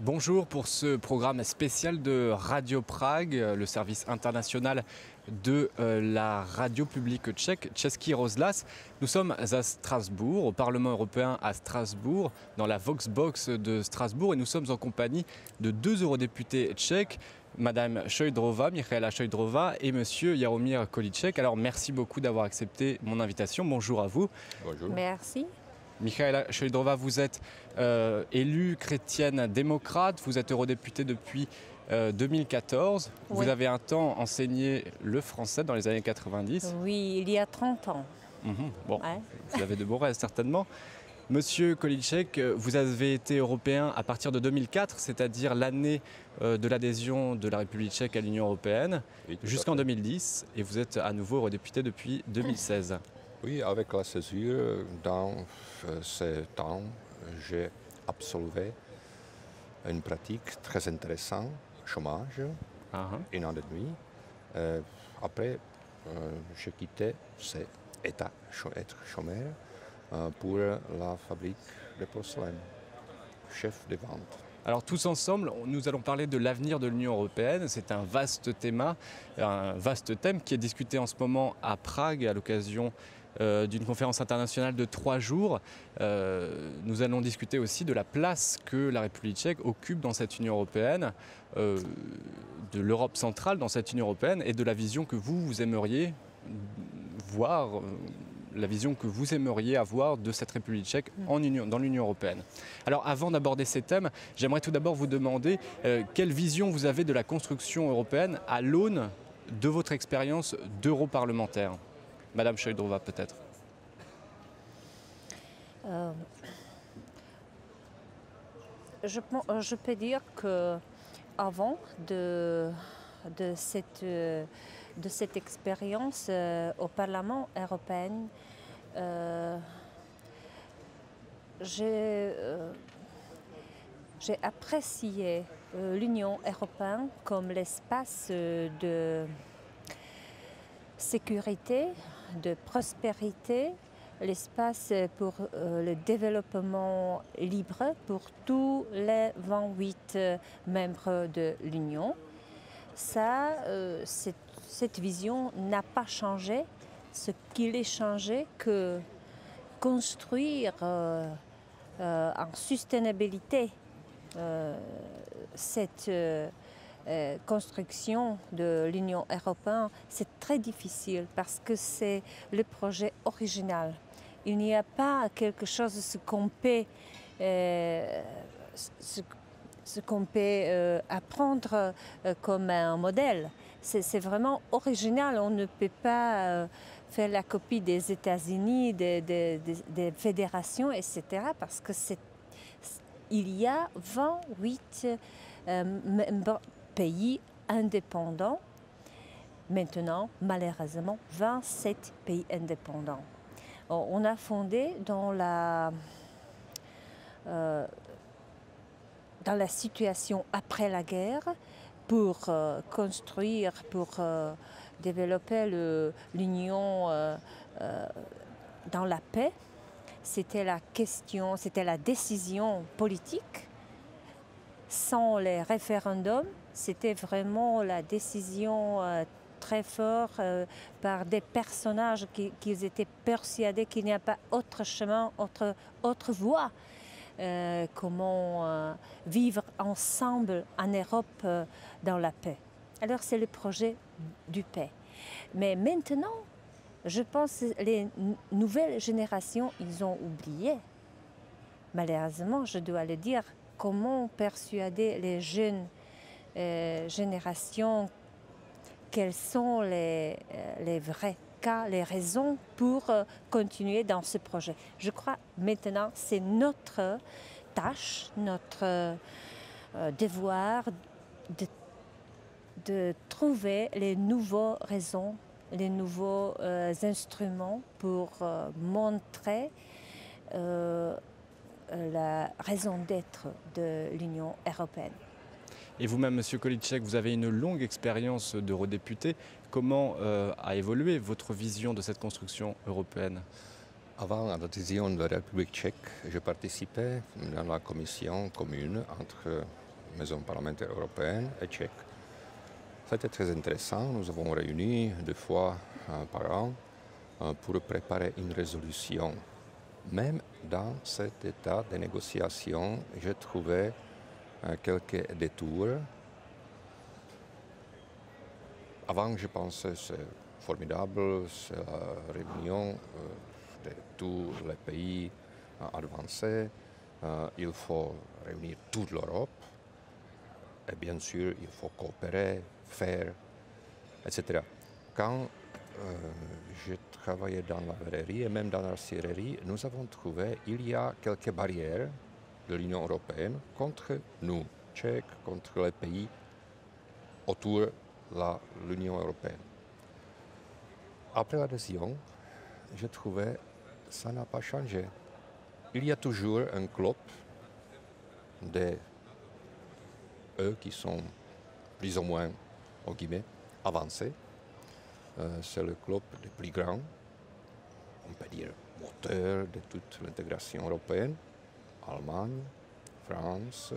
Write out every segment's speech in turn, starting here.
Bonjour pour ce programme spécial de Radio Prague, le service international de la radio publique tchèque, Český rozhlas. Nous sommes à Strasbourg, au Parlement européen à Strasbourg, dans la Voxbox de Strasbourg, et nous sommes en compagnie de deux eurodéputés tchèques, Madame Šojdrová, Michaela Šojdrová et Monsieur Jaromír Kolíček. Alors merci beaucoup d'avoir accepté mon invitation. Bonjour à vous. Bonjour. Merci. Michaela Šojdrová, vous êtes élue chrétienne démocrate, vous êtes eurodéputée depuis 2014. Oui. Vous avez un temps enseigné le français dans les années 90. Oui, il y a 30 ans. Bon, Ouais. vous avez de beaux rêves certainement. Monsieur Kolíček, vous avez été européen à partir de 2004, c'est-à-dire l'année de l'adhésion de la République tchèque à l'Union européenne, Oui, tout à jusqu'en fait. 2010, et vous êtes à nouveau eurodéputé depuis 2016. Oui, avec la césure, dans ce temps, j'ai absolvé une pratique très intéressante, chômage, Ah, hein. un an et demi. Après, j'ai quitté cet état, être chômeur, pour la fabrique de porcelaine, chef de vente. Alors tous ensemble, nous allons parler de l'avenir de l'Union européenne. C'est un vaste thème qui est discuté en ce moment à Prague à l'occasion d'une conférence internationale de 3 jours. Nous allons discuter aussi de la place que la République tchèque occupe dans cette Union européenne, de l'Europe centrale dans cette Union européenne et de la vision que vous aimeriez voir, la vision que vous aimeriez avoir de cette République tchèque dans l'Union européenne. Alors avant d'aborder ces thèmes, j'aimerais tout d'abord vous demander quelle vision vous avez de la construction européenne à l'aune de votre expérience d'europarlementaire. Madame Šojdrová peut-être. Je peux dire que avant de cette expérience au Parlement européen, j'ai apprécié l'Union européenne comme l'espace de sécurité, de prospérité, l'espace pour le développement libre pour tous les 28 membres de l'Union. Ça, cette vision n'a pas changé. Ce qu'il est changé, que construire en sustainabilité cette construction de l'Union européenne, c'est très difficile parce que c'est le projet original. Il n'y a pas quelque chose ce qu'on peut apprendre comme un modèle. C'est vraiment original. On ne peut pas faire la copie des États-Unis, des fédérations, etc. parce que il y a 28 pays indépendants. Maintenant, malheureusement, 27 pays indépendants. On a fondé dans la situation après la guerre pour construire, pour développer l'Union dans la paix. C'était la décision politique. Sans les référendums, c'était vraiment la décision très forte par des personnages qui étaient persuadés qu'il n'y a pas autre chemin, autre voie. Comment vivre ensemble en Europe dans la paix. Alors c'est le projet du paix. Mais maintenant, je pense que les nouvelles générations, ils ont oublié. Malheureusement, je dois le dire, comment persuader les jeunes générations quels sont les vrais cas, les raisons pour continuer dans ce projet. Je crois maintenant c'est notre tâche, notre devoir de trouver les nouvelles raisons, les nouveaux instruments pour montrer la raison d'être de l'Union européenne. Et vous-même, Monsieur Kolíček, vous avez une longue expérience d'eurodéputé. Comment a évolué votre vision de cette construction européenne? Avant l'adhésion de la République tchèque, je participais dans la commission commune entre maison parlementaire européenne et tchèque. C'était très intéressant. Nous avons réuni 2 fois par an pour préparer une résolution. Même dans cet état de négociation, j'ai trouvé quelques détours. Avant, je pensais que c'est formidable, c'est la réunion de tous les pays avancés. Il faut réunir toute l'Europe. Et bien sûr, il faut coopérer, faire, etc. Quand j'ai travaillé dans la verrerie et même dans la scierie, nous avons trouvé qu'il y a quelques barrières de l'Union européenne contre nous, Tchèques, contre les pays autour de l'Union européenne. Après l'adhésion, j'ai trouvé que ça n'a pas changé. Il y a toujours un club de eux qui sont plus ou moins, au guillemets, avancés. C'est le club le plus grand, on peut dire moteur de toute l'intégration européenne. Allemagne, France,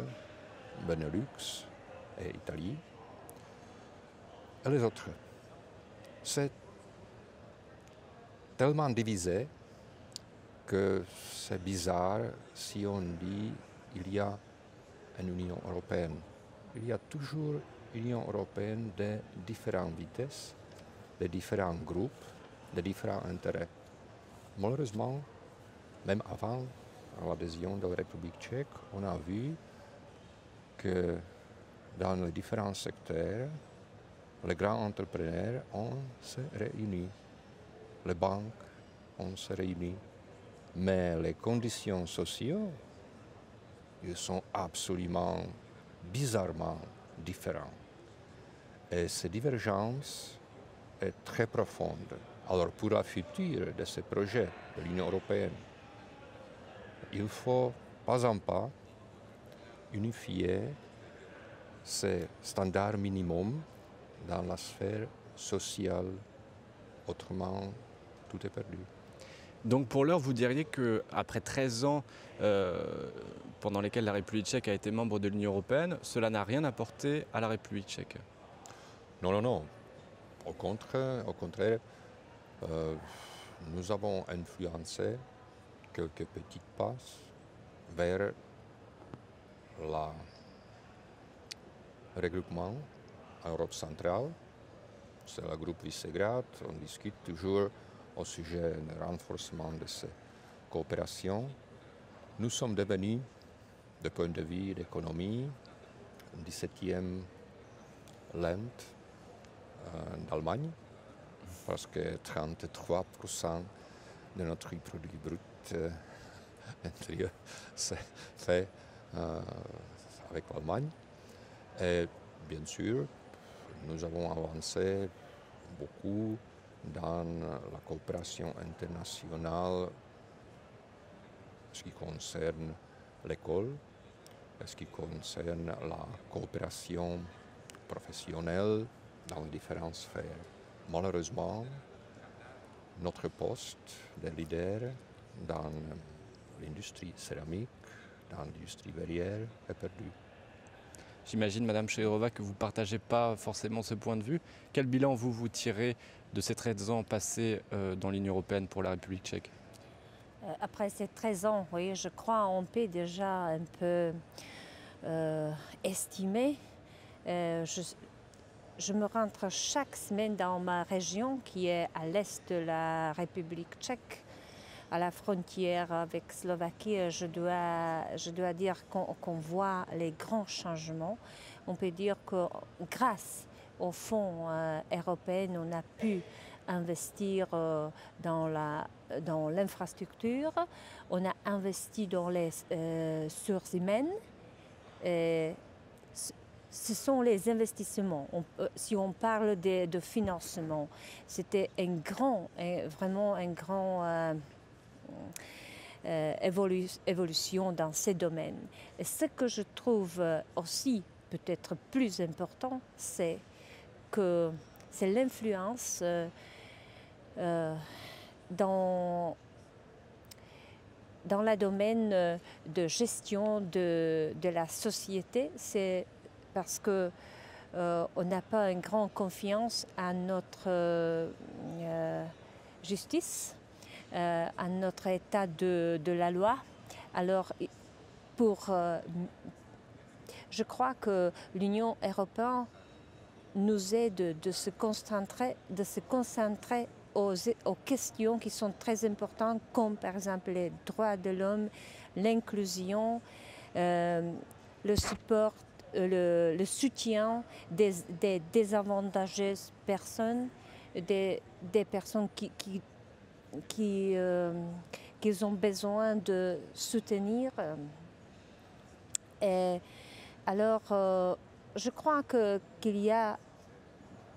Benelux et Italie. Et les autres. C'est tellement divisé que c'est bizarre si on dit qu'il y a une Union européenne. Il y a toujours une Union européenne de différentes vitesses, de différents groupes, de différents intérêts. Malheureusement, même avant l'adhésion de la République tchèque, on a vu que dans les différents secteurs, les grands entrepreneurs ont se réunis, les banques ont se réunis, mais les conditions sociales, ils sont absolument bizarrement différentes. Et cette divergence est très profonde. Alors pour la future de ce projet de l'Union européenne, il faut pas en pas unifier ces standards minimums dans la sphère sociale. Autrement, tout est perdu. Donc pour l'heure, vous diriez qu'après 13 ans pendant lesquels la République tchèque a été membre de l'Union européenne, cela n'a rien apporté à la République tchèque? Non, non, non. Au contraire, nous avons influencé quelques petites pas vers le regroupement en Europe centrale. C'est le groupe Visegrad. On discute toujours au sujet du renforcement de ces coopérations. Nous sommes devenus, du point de vue d'économie, 17e land d'Allemagne, parce que 33% de notre produit brut intérieur c'est fait avec l'Allemagne. Et bien sûr, nous avons avancé beaucoup dans la coopération internationale en ce qui concerne l'école, en ce qui concerne la coopération professionnelle dans les différentes sphères. Malheureusement, notre poste de leader dans l'industrie céramique, dans l'industrie verrière est perdu. J'imagine, Madame Šojdrová, que vous ne partagez pas forcément ce point de vue. Quel bilan vous tirez de ces 13 ans passés dans l'Union européenne pour la République tchèque? Après ces 13 ans, oui, je crois qu'on peut déjà un peu estimer. Je me rentre chaque semaine dans ma région qui est à l'est de la République tchèque, à la frontière avec Slovaquie. Je dois dire qu'on voit les grands changements. On peut dire que grâce aux fonds européens, on a pu investir dans l'infrastructure, on a investi dans les ressources humaines. Ce sont les investissements. Si on parle de financement, c'était vraiment une grande évolution dans ces domaines. Et ce que je trouve aussi peut-être plus important, c'est l'influence dans dans le domaine de gestion de la société, c'est parce que on n'a pas une grande confiance à notre justice, à notre état de la loi. Alors, je crois que l'Union européenne nous aide de se concentrer aux questions qui sont très importantes, comme par exemple les droits de l'homme, l'inclusion, le support, le soutien des désavantageuses personnes, des personnes qui ont besoin de soutenir. Et alors, je crois qu'il y a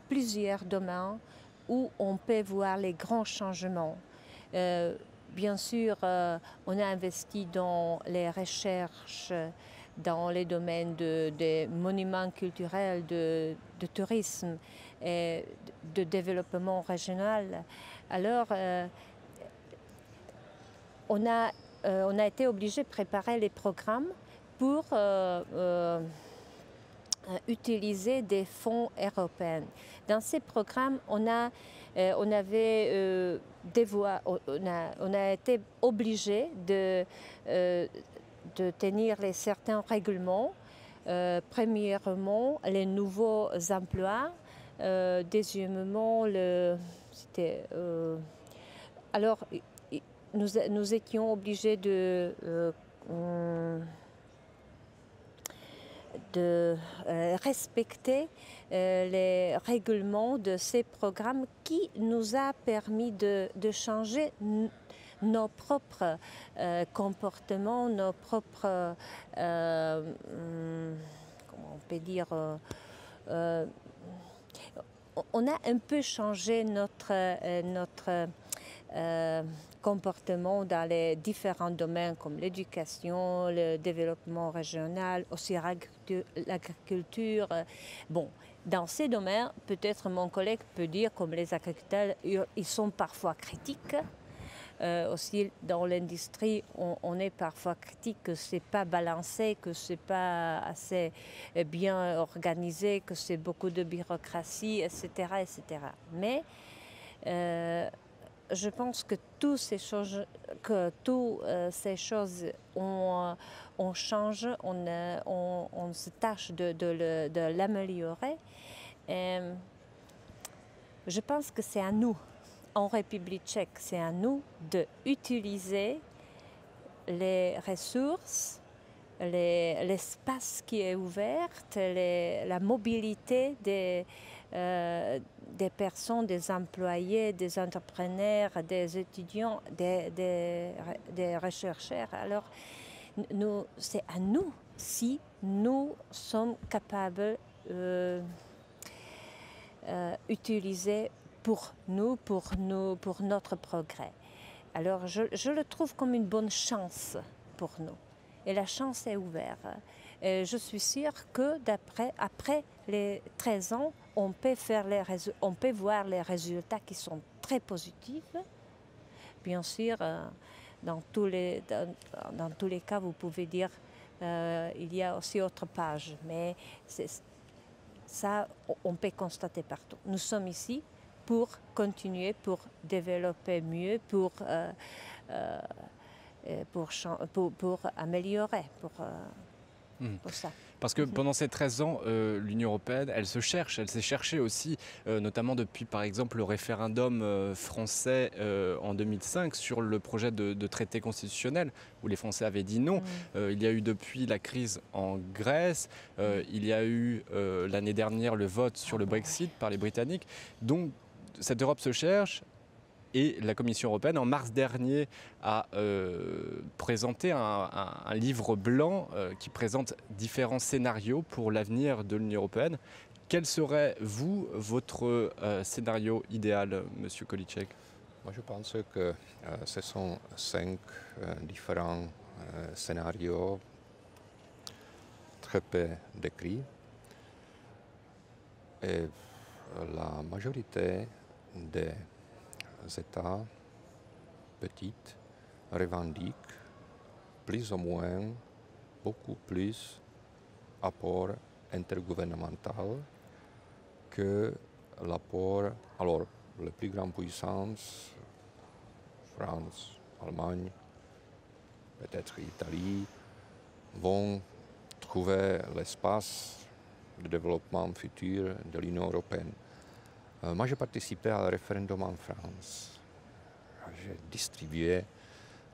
plusieurs domaines où on peut voir les grands changements. Bien sûr, on a investi dans les recherches, dans les domaines des monuments culturels, de tourisme et de développement régional. Alors, on a été obligé de préparer les programmes pour utiliser des fonds européens. Dans ces programmes, on a été obligé de tenir certains règlements. Premièrement, les nouveaux emplois. Deuxièmement, alors, nous étions obligés de respecter les règlements de ces programmes qui nous a permis de changer nos propres comportements, nos propres, comment on peut dire, on a un peu changé notre comportement dans les différents domaines comme l'éducation, le développement régional, aussi l'agriculture. Bon, dans ces domaines, peut-être mon collègue peut dire, comme les agriculteurs, ils sont parfois critiques. Aussi dans l'industrie, on est parfois critique que ce n'est pas balancé, que ce n'est pas assez bien organisé, que c'est beaucoup de bureaucratie, etc. etc. Mais je pense que toutes ces choses, on change, on se tâche de l'améliorer. Je pense que c'est à nous, en République tchèque, c'est à nous d'utiliser les ressources, l'espace qui est ouvert, la mobilité des personnes, des employés, des entrepreneurs, des étudiants, des chercheurs. Alors, c'est à nous si nous sommes capables d'utiliser pour notre progrès. Alors, je le trouve comme une bonne chance pour nous. Et la chance est ouverte. Et je suis sûre que après les 13 ans, on peut voir les résultats qui sont très positifs. Bien sûr, dans tous les cas, vous pouvez dire il y a aussi autre page, mais ça, on peut constater partout. Nous sommes ici pour continuer, pour développer mieux, pour améliorer, pour ça. Parce que pendant ces 13 ans, l'Union européenne, elle s'est cherchée aussi, notamment depuis par exemple le référendum français en 2005 sur le projet de traité constitutionnel, où les Français avaient dit non. Il y a eu depuis la crise en Grèce, il y a eu l'année dernière le vote sur le Brexit par les Britanniques. Donc cette Europe se cherche. Et la Commission européenne, en mars dernier, a présenté un livre blanc qui présente différents scénarios pour l'avenir de l'Union européenne. Quel serait, votre scénario idéal, Monsieur Kolicek? Moi, je pense que ce sont 5 différents scénarios très peu décrits. Et la majorité des États petits revendiquent plus ou moins, beaucoup plus apport intergouvernemental que l'apport, alors les plus grandes puissances, France, Allemagne, peut-être Italie, vont trouver l'espace de développement futur de l'Union européenne. Moi, j'ai participé à un référendum en France. J'ai distribué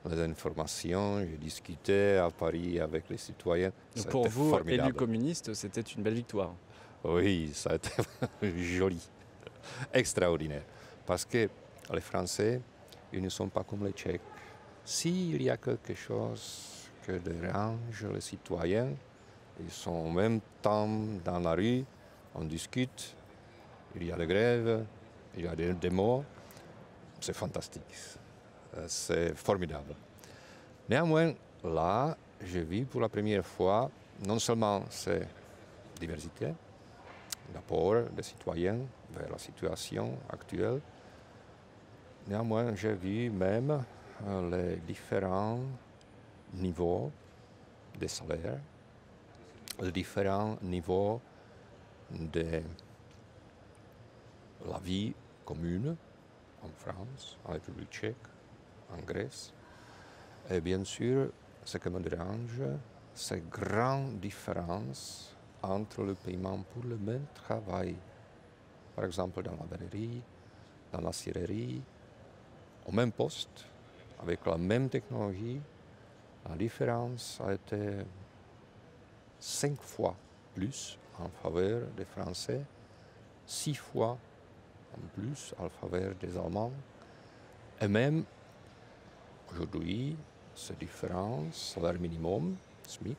les informations, j'ai discuté à Paris avec les citoyens. Donc pour vous, formidable. élu communiste, c'était une belle victoire. Oui, ça a été joli, extraordinaire. Parce que les Français, ils ne sont pas comme les Tchèques. S'il y a quelque chose qui dérange les citoyens, ils sont en même temps dans la rue, on discute, il y a des grèves, il y a des démos. C'est fantastique, c'est formidable. Néanmoins, là, j'ai vu pour la première fois non seulement cette diversité, d'apport des citoyens vers la situation actuelle, néanmoins, j'ai vu même les différents niveaux de salaire, les différents niveaux de la vie commune en France, en République tchèque, en Grèce. Et bien sûr, ce qui me dérange, c'est grande différence entre le paiement pour le même travail. Par exemple, dans la verrerie, dans la scierie, au même poste, avec la même technologie, la différence a été 5 fois plus en faveur des Français, 6 fois en plus en faveur des Allemands. Et même aujourd'hui, cette différence, salaire minimum, SMIC,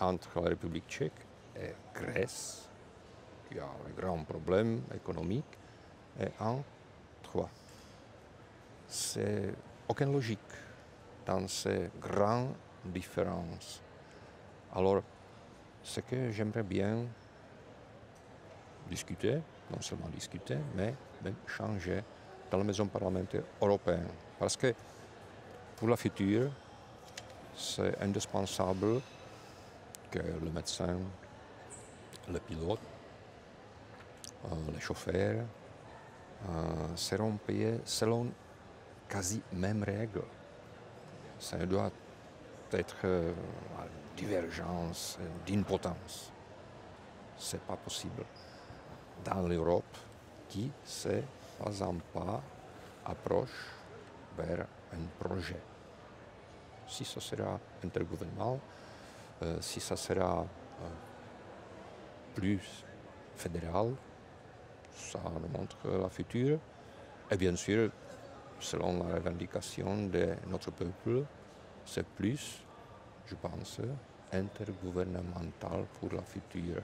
entre la République tchèque et Grèce, qui a un grand problème économique, est en 3. C'est aucune logique dans ces grandes différences. Alors, ce que j'aimerais bien discuter, non seulement discuter, mais même changer dans la maison parlementaire européenne. Parce que pour la future, c'est indispensable que le médecin, le pilote, les chauffeurs seront payés selon quasi mêmes règles. Ça doit être à divergence d'une potence. Ce n'est pas possible. Dans l'Europe, qui c'est pas un pas approche vers un projet. Si ce sera intergouvernemental, si ça sera plus fédéral, ça nous montre la future. Et bien sûr, selon la revendication de notre peuple, c'est plus, je pense, intergouvernemental pour la future.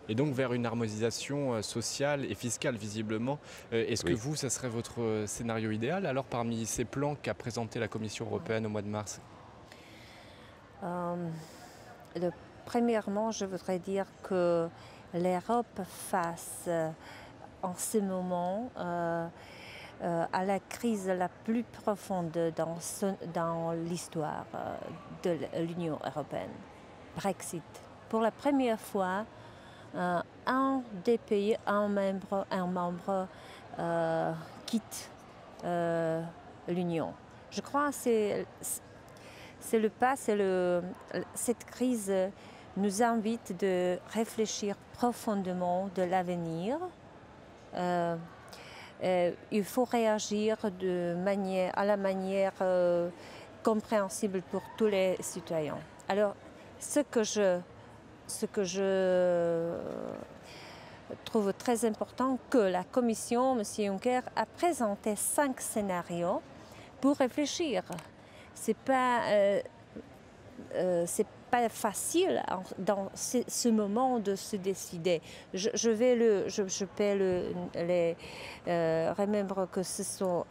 Et donc vers une harmonisation sociale et fiscale visiblement. Est-ce que vous, ça serait votre scénario idéal alors parmi ces plans qu'a présenté la Commission européenne au mois de mars? Premièrement, je voudrais dire que l'Europe face en ce moment à la crise la plus profonde dans l'histoire de l'Union européenne, Brexit. Pour la première fois, un des pays, un membre quitte l'Union. Je crois que c'est le pas, cette crise nous invite de réfléchir profondément de l'avenir. Il faut réagir à la manière compréhensible pour tous les citoyens. Alors, ce que je trouve très important, que la Commission, M. Juncker, a présenté 5 scénarios pour réfléchir. C'est pas facile dans ce moment de se décider. Je peux remettre que ce sont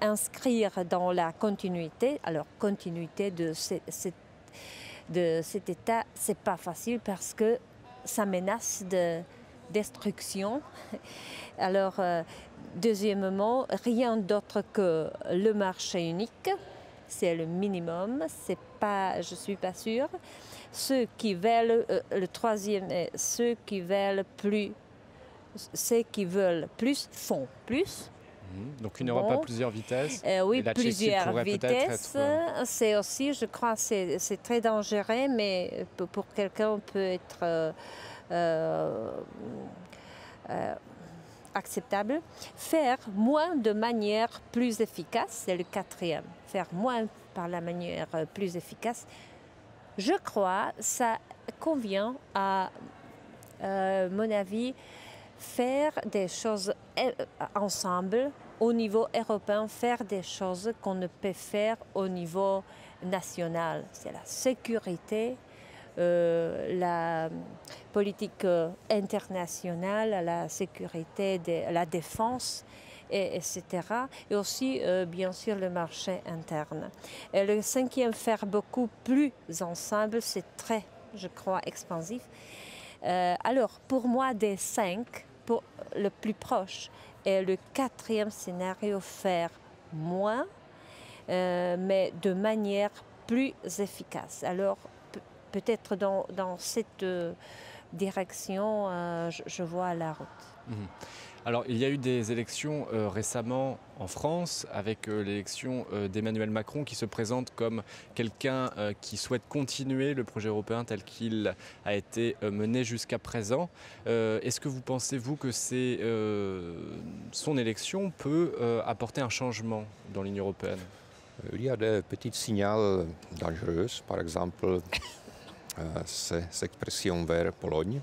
inscrire dans la continuité. Alors, continuité de cet état, c'est pas facile parce que ça menace de destruction. Alors, deuxièmement, rien d'autre que le marché unique. c'est le minimum, c'est pas, je ne suis pas sûre. Ceux qui veulent, le troisième est ceux qui veulent plus, ceux qui veulent plus font plus. Donc une Europe à plusieurs vitesses. Oui, et la Tchéquie plusieurs pourrait peut-être vitesses. être, C'est aussi, je crois, c'est très dangereux, mais pour quelqu'un peut être acceptable. Faire moins de manière plus efficace, c'est le quatrième. Faire moins par la manière plus efficace. Je crois ça convient à mon avis, faire des choses ensemble au niveau européen, faire des choses qu'on ne peut faire au niveau national. C'est la sécurité, la politique internationale, la sécurité, la défense, etc. Et aussi, bien sûr, le marché interne. Et le cinquième, faire beaucoup plus ensemble, c'est très, je crois, expansif. Alors, pour moi, des 5, pour le plus proche, et le quatrième scénario, faire moins, mais de manière plus efficace. Alors, peut-être dans cette direction, je vois la route. Alors, il y a eu des élections récemment en France, avec l'élection d'Emmanuel Macron qui se présente comme quelqu'un qui souhaite continuer le projet européen tel qu'il a été mené jusqu'à présent. Est-ce que vous pensez, vous, que son élection peut apporter un changement dans l'Union européenne? Il y a des petits signaux dangereux, par exemple ces expressions vers Pologne,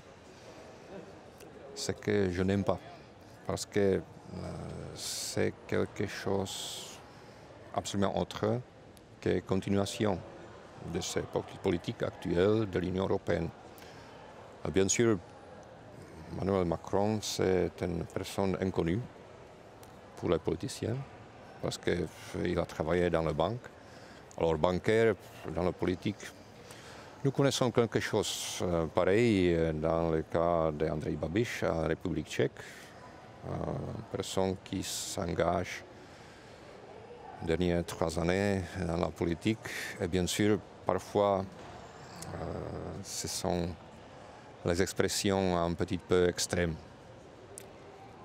ce que je n'aime pas. Parce que c'est quelque chose absolument autre que continuation de cette politique actuelle de l'Union européenne. Bien sûr, Emmanuel Macron, c'est une personne inconnue pour les politiciens, parce qu'il a travaillé dans la banque. Alors, bancaire, dans la politique, nous connaissons quelque chose pareil dans le cas d'Andrej Babiš à la République tchèque. Une personne qui s'engage les dernières 3 années dans la politique. Et bien sûr, parfois, ce sont les expressions un petit peu extrêmes.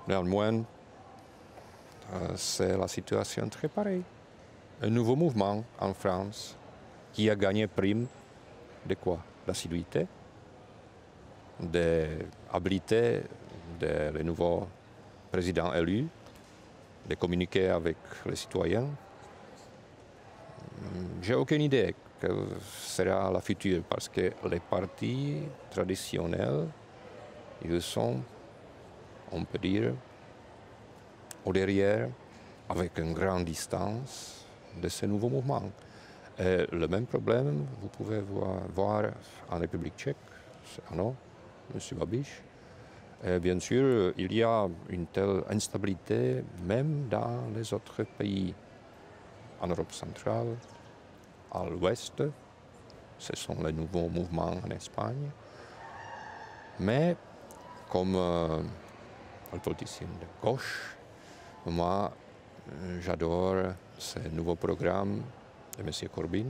Néanmoins, c'est la situation très pareille. Un nouveau mouvement en France qui a gagné prime de quoi? D'assiduité, d'habilité des nouveaux président élu, de communiquer avec les citoyens. J'ai aucune idée quelle sera la future parce que les partis traditionnels, ils sont, on peut dire, au derrière, avec une grande distance de ce nouveau mouvement. Et le même problème, vous pouvez voir en République tchèque, non, M. Babiš. Et bien sûr, il y a une telle instabilité même dans les autres pays. En Europe centrale, à l'ouest, ce sont les nouveaux mouvements en Espagne. Mais comme un politicien de gauche, moi, j'adore ce nouveau programme de M. Corbyn.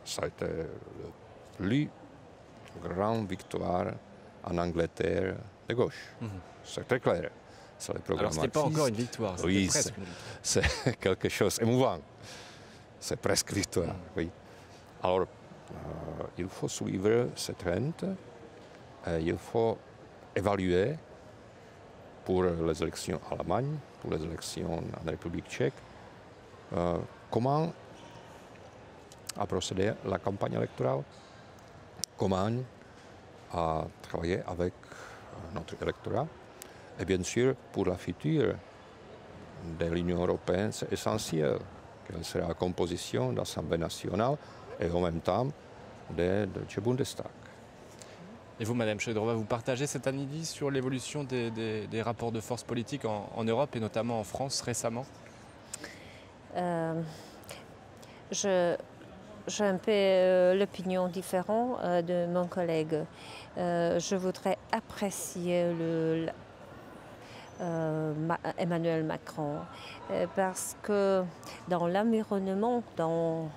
Ça a été la plus grande victoire en Angleterre de gauche. C'est très clair. C'est le programme. Alors, ce n'est pas encore une victoire, oui, presque une victoire. C'est quelque chose d'émouvant. C'est presque victoire, oui. Alors, il faut suivre ce trend. Il faut évaluer pour les élections en Allemagne, pour les élections en République tchèque, comment a procédé la campagne électorale, comment à travailler avec notre électorat. Et bien sûr, pour la future de l'Union européenne, c'est essentiel quelle sera la composition de l'Assemblée nationale et en même temps du Bundestag. Et vous, Madame Šojdrová, vous partagez cette analyse sur l'évolution des rapports de force politiques en Europe et notamment en France récemment? J'ai un peu l'opinion différente de mon collègue. Je voudrais apprécier Emmanuel Macron. Parce que dans l'environnement, dans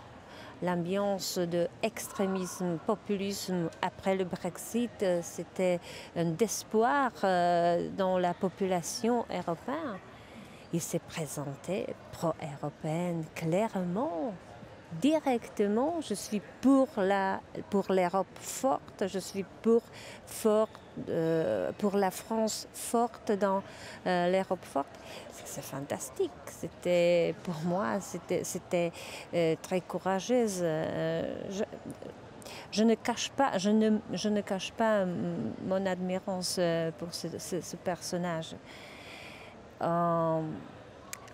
l'ambiance de extrémisme, populisme après le Brexit, c'était un espoir dans la population européenne. Il s'est présenté pro-européenne clairement, directement. Je suis pour l'Europe forte, je suis pour la France forte dans l'Europe forte. C'est fantastique. C'était pour moi, c'était très courageuse. Je ne cache pas mon admirance pour ce personnage.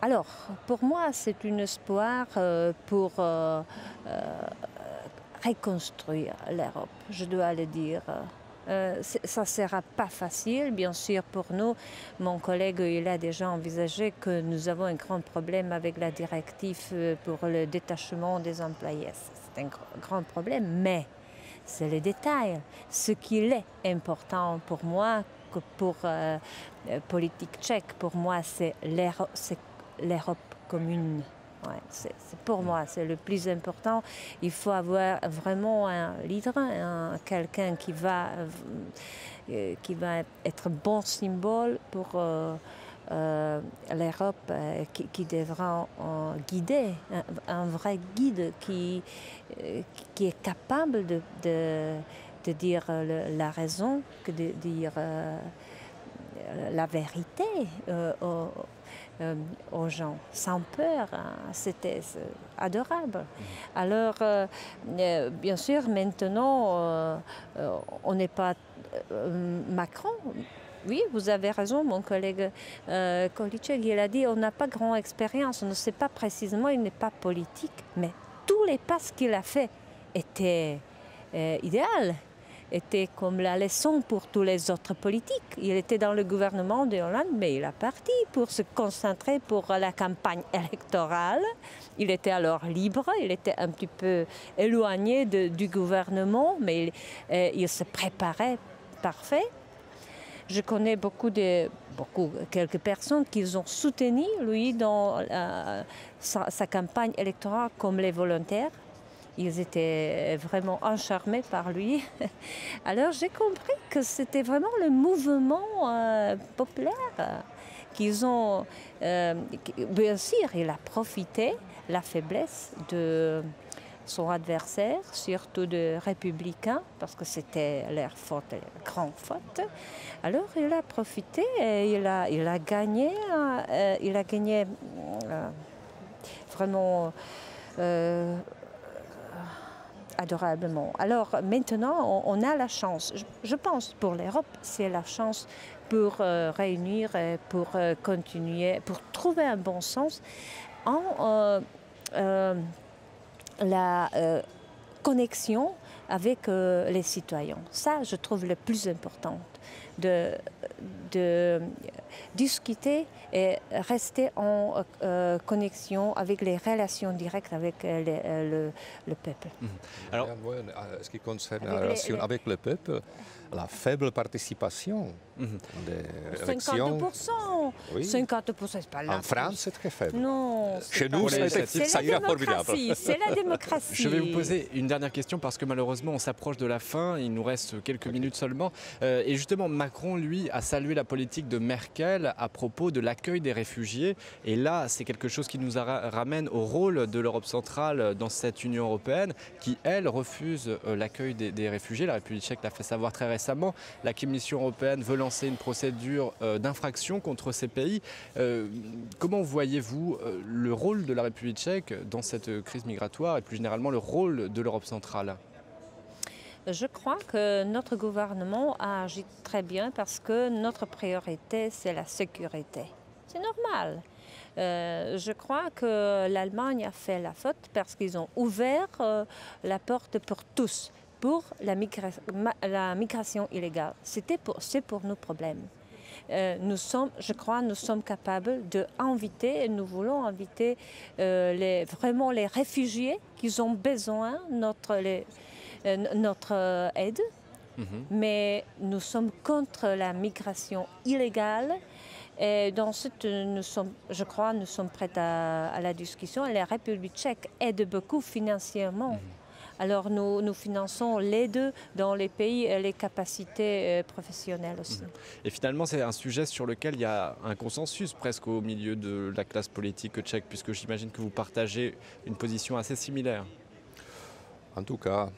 Alors, pour moi, c'est un espoir pour reconstruire l'Europe, je dois le dire. Ça ne sera pas facile, bien sûr, pour nous. Mon collègue, il a déjà envisagé que nous avons un grand problème avec la directive pour le détachement des employés. C'est un grand problème, mais c'est le détail. Ce qui est important pour moi, pour politique tchèque, pour moi, c'est l'Europe commune. Ouais, pour moi, c'est le plus important. Il faut avoir vraiment un leader, quelqu'un qui va être bon symbole pour l'Europe, qui devra guider, un vrai guide qui est capable de dire la raison, de dire la vérité aux gens, sans peur. C'était adorable. Alors, bien sûr, maintenant, on n'est pas Macron. Oui, vous avez raison, mon collègue Kolicek, il a dit on n'a pas grande expérience, on ne sait pas précisément, il n'est pas politique, mais tous les pas qu'il a fait étaient idéaux. Était comme la leçon pour tous les autres politiques. Il était dans le gouvernement de Hollande, mais il est parti pour se concentrer pour la campagne électorale. Il était alors libre, il était un petit peu éloigné du gouvernement, mais il se préparait parfait. Je connais quelques personnes qui ont soutenu lui dans sa campagne électorale comme les volontaires. Ils étaient vraiment encharmés par lui. Alors j'ai compris que c'était vraiment le mouvement populaire qu'ils ont... bien sûr, il a profité de la faiblesse de son adversaire, surtout de républicains, parce que c'était leur faute, leur grande faute. Alors il a profité et il a gagné vraiment... adorablement. Alors maintenant, on a la chance, je pense pour l'Europe, c'est la chance pour réunir, pour continuer, pour trouver un bon sens en la connexion avec les citoyens. Ça, je trouve le plus important, de discuter et rester en connexion avec les relations directes avec le peuple. Alors, ce qui concerne la relation avec le peuple, la faible participation des élections... 50%. Oui. 50%, c'est pas là. En France, c'est très faible. Non. Chez nous, ça ira formidable. C'est la démocratie. Je vais vous poser une dernière question parce que malheureusement, on s'approche de la fin. Il nous reste quelques minutes seulement. Et justement, Macron, lui, a salué la politique de Merkel à propos de l'accueil des réfugiés. Et là, c'est quelque chose qui nous ramène au rôle de l'Europe centrale dans cette Union européenne qui, elle, refuse l'accueil des réfugiés. La République tchèque l'a fait savoir très récemment. La Commission européenne veut lancer une procédure d'infraction contre ces pays. Comment voyez-vous le rôle de la République tchèque dans cette crise migratoire et plus généralement le rôle de l'Europe centrale ? Je crois que notre gouvernement a agi très bien parce que notre priorité, c'est la sécurité. C'est normal. Je crois que l'Allemagne a fait la faute parce qu'ils ont ouvert la porte pour tous, pour la migration illégale. C'est pour nos problèmes. Je crois que nous sommes capables d'inviter, nous voulons inviter vraiment les réfugiés qui ont besoin de notre aide. Mais nous sommes contre la migration illégale Et dans je crois, nous sommes prêts à la discussion. La République tchèque aide beaucoup financièrement. Alors nous finançons les deux dans les pays et les capacités professionnelles aussi. Et finalement, c'est un sujet sur lequel il y a un consensus presque au milieu de la classe politique tchèque, puisque j'imagine que vous partagez une position assez similaire. En tout cas,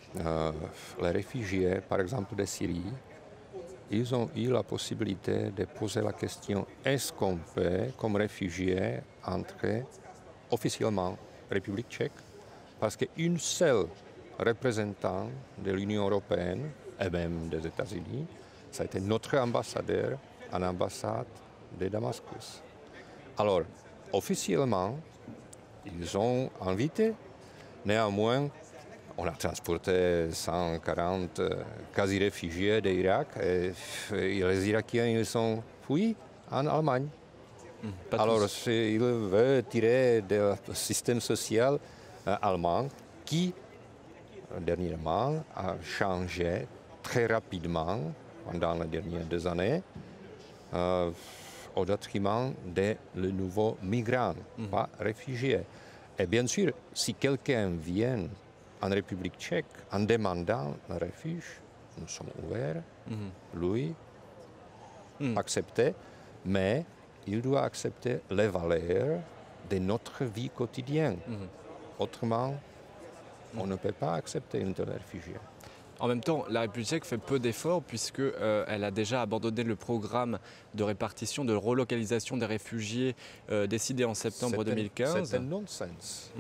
les réfugiés, par exemple de Syrie, ils ont eu la possibilité de poser la question est-ce qu'on peut, comme réfugiés, entrer officiellement en République tchèque? Parce qu'une seule représentante de l'Union européenne et même des États-Unis, ça a été notre ambassadeur à l'ambassade de Damascus. Alors, officiellement, ils ont invité. Néanmoins, on a transporté 140 quasi-réfugiés d'Irak et les Irakiens ils sont fuis en Allemagne. Alors, ils veulent tirer du système social allemand qui, dernièrement, a changé très rapidement pendant les dernières 2 années au détriment des nouveaux migrants, pas réfugiés. Et bien sûr, si quelqu'un vient en République tchèque en demandant un refuge, nous sommes ouverts, lui, accepter, mais il doit accepter les valeurs de notre vie quotidienne. Autrement, on ne peut pas accepter une telle réfugié. En même temps, la République tchèque fait peu d'efforts puisqu'elle a déjà abandonné le programme de répartition, de relocalisation des réfugiés décidé en septembre 2015. C'est un non-sens.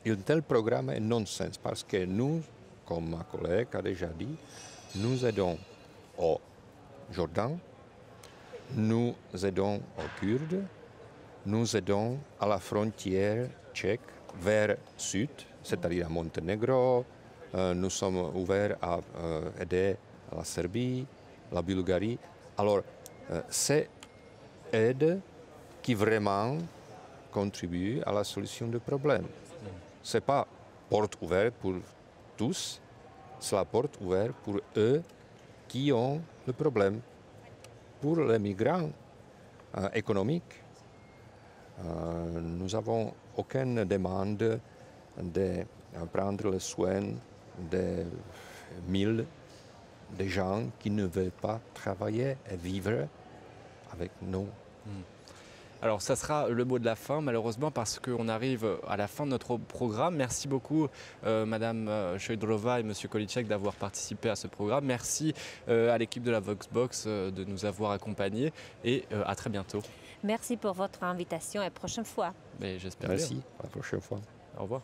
Un tel programme est non-sens parce que nous, comme ma collègue a déjà dit, nous aidons au Jordan, nous aidons aux Kurdes, nous aidons à la frontière tchèque vers sud, c'est-à-dire à Monténégro. Nous sommes ouverts à aider la Serbie, la Bulgarie. Alors, c'est aide qui vraiment contribue à la solution du problème. Ce n'est pas porte ouverte pour tous, c'est la porte ouverte pour eux qui ont le problème. Pour les migrants économiques, nous n'avons aucune demande de prendre le soin des 1000 des gens qui ne veulent pas travailler et vivre avec nous. Alors ça sera le mot de la fin malheureusement parce qu'on arrive à la fin de notre programme. Merci beaucoup Madame Šojdrová et Monsieur Kolíček d'avoir participé à ce programme. Merci à l'équipe de la Voxbox de nous avoir accompagnés et à très bientôt. Merci pour votre invitation et à la prochaine fois. J'espère. Merci, à la prochaine fois. Au revoir.